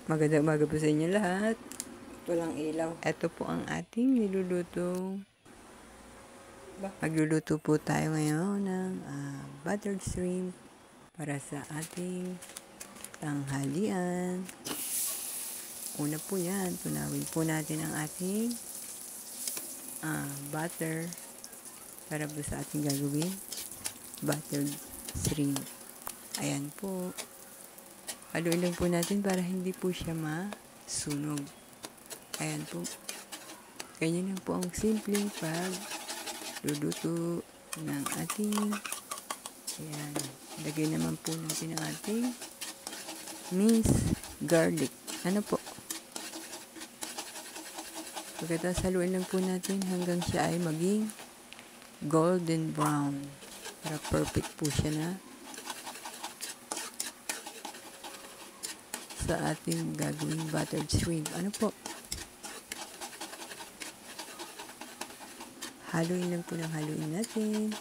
Magandang umaga po sa inyo lahat. Walang ilaw. Ito po ang ating niluluto. Magluluto po tayo ngayon ng buttered shrimp para sa ating tanghalian. Una po yan, tunawin po natin ang ating butter para po sa ating gagawin buttered shrimp. Ayan po. Haluin lang po natin para hindi po siya masunog. Ayan po. Ganyan lang po ang simpleng pagluluto ng ating. Ayan. Lagay naman po natin ang ating minced garlic. Ano po? Pagkatapos haluin lang po natin hanggang siya ay maging golden brown. Para perfect po siya na sa ating gagawing buttered shrimp. Ano po? Haluin lang po ng haluin natin.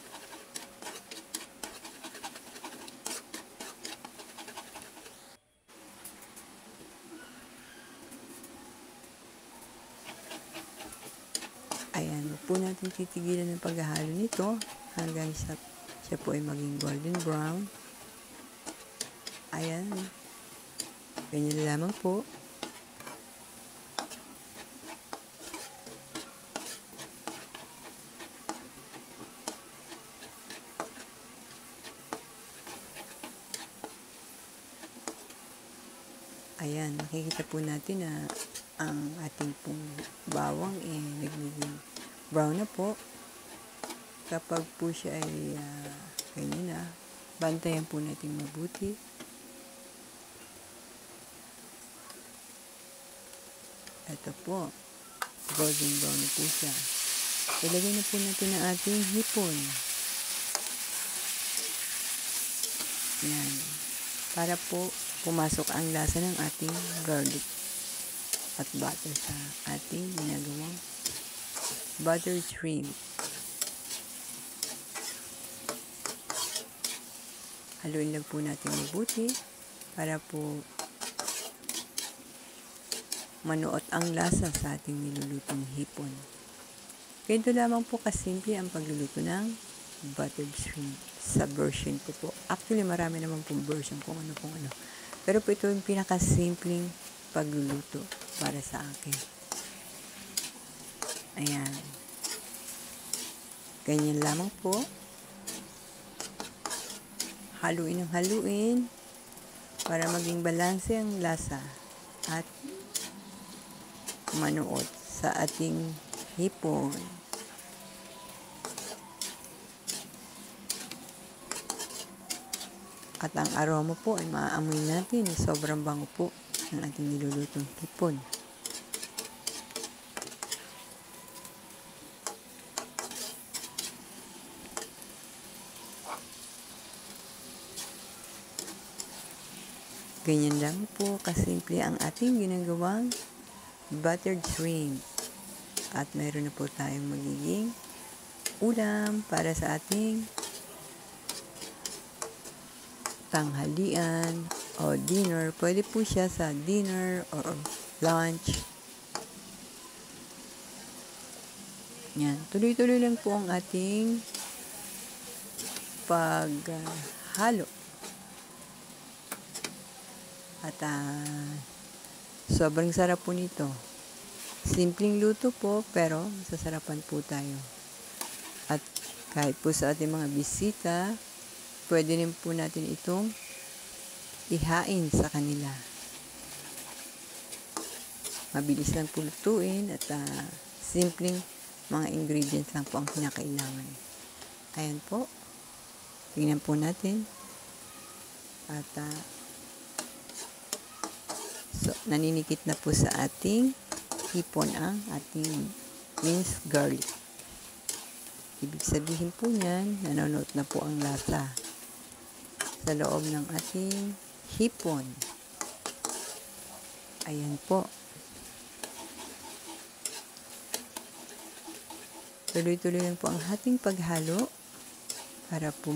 Ayan, huwag po natin titigilan ng paghahalo nito hanggang siya po ay maging golden brown. Ayan. Ganyan lamang po. Ayan, makikita po natin na ang ating pong bawang nagiging brown na po. Kapag po siya ay ganyan na, bantayan po natin mabuti. Ito po, golden brown na po siya. Ilagay na po natin ang ating hipon. Yan. Para po pumasok ang lasa ng ating garlic at butter sa ating ginagawang buttered shrimp. Haluin lang po natin mabuti para po manuot ang lasa sa ating nilulutong hipon. Ganito lamang po kasimple ang pagluluto ng buttered shrimp sa version ko po. Actually, marami naman pong version kung ano. Pero po ito yung pinakasimpleng pagluluto para sa akin. Ayan. Ganyan lamang po. Haluin ng haluin para maging balanse ang lasa at manuot sa ating hipon. At ang aroma po ay maaamoy natin. Sobrang bango po ng ating nilulutong hipon. Ganyan lang po kasimple ang ating ginagawang buttered shrimp. At mayroon na po tayong magiging ulam para sa ating tanghalian o dinner. Pwede po siya sa dinner or lunch. Yan. Tuloy-tuloy lang po ang ating paghalo. At sobrang sarap po nito. Simpleng luto po, pero masasarapan po tayo. At kahit po sa ating mga bisita, pwede rin po natin itong ihain sa kanila. Mabilis lang po lutuin at simpleng mga ingredients lang po ang kinakailangan. Ayan po. Tingnan po natin. At so, naninikit na po sa ating hipon ang ating minced garlic. Ibig sabihin po niyan, nanonood na po ang lasa sa loob ng ating hipon. Ayan po. Tuloy-tuloy lang po ang ating paghalo para po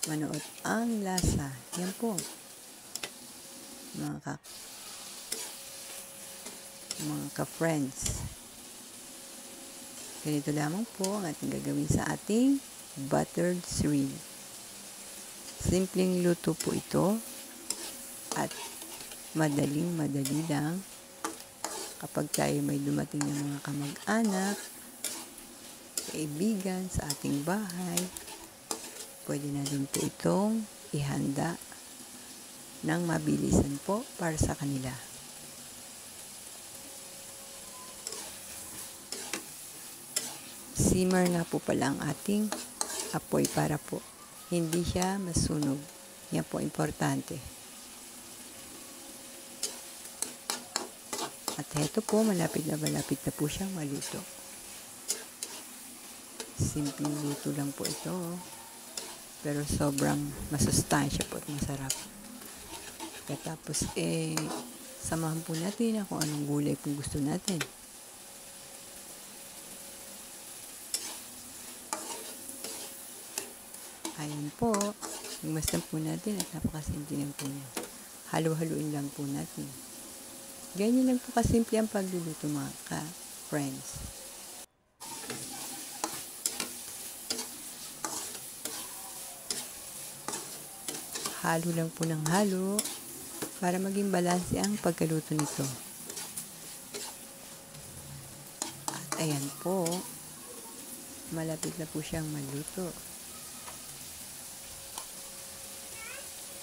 manood ang lasa. Yan po. mga ka-friends. Ganito lamang po ang ating gagawin sa ating buttered shrimp. Simpleng luto po ito at madaling-madali lang kapag tayo may dumating ng mga kamag-anak, kaibigan sa ating bahay. Pwede natin po itong ihanda ng mabilisan po para sa kanila. Simmer nga po pala ang ating apoy para po hindi siya masunog. Yan po importante. At heto po, malapit na po siyang maluto. Simpleng luto lang po ito. Pero sobrang masustansya po at masarap. Tapos samahan po natin kung anong gulay kung gusto natin. Ayan po, imasdan po natin at napakasimple lang po niya. Halo-haluin lang po natin. Ganyan lang po kasimple ang pagluluto mga ka-friends. Halo lang po ng halo para maging balanse ang pagkaluto nito. At ayan po, malapit na po siyang maluto.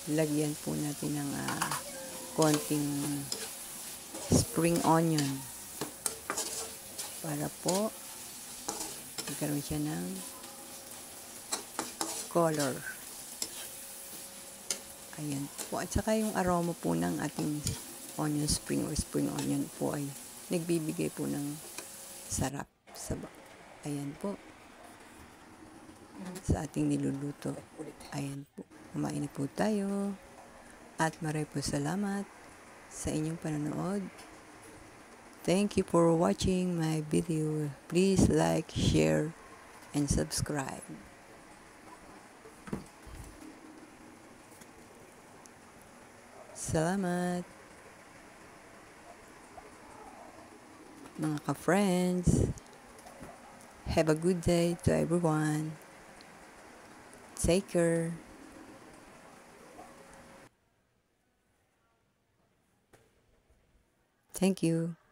Lagyan po natin ng konting spring onion para po magkaroon siya ng color. Ayan po. At saka yung aroma po ng ating onion spring or spring onion po ay nagbibigay po ng sarap. Ayan po. Sa ating niluluto. Ayan po. Kumain na po tayo. At maraming po salamat sa inyong panonood. Thank you for watching my video. Please like, share, and subscribe. Salamat mga ka-friends. Have a good day to everyone. Take care. Thank you.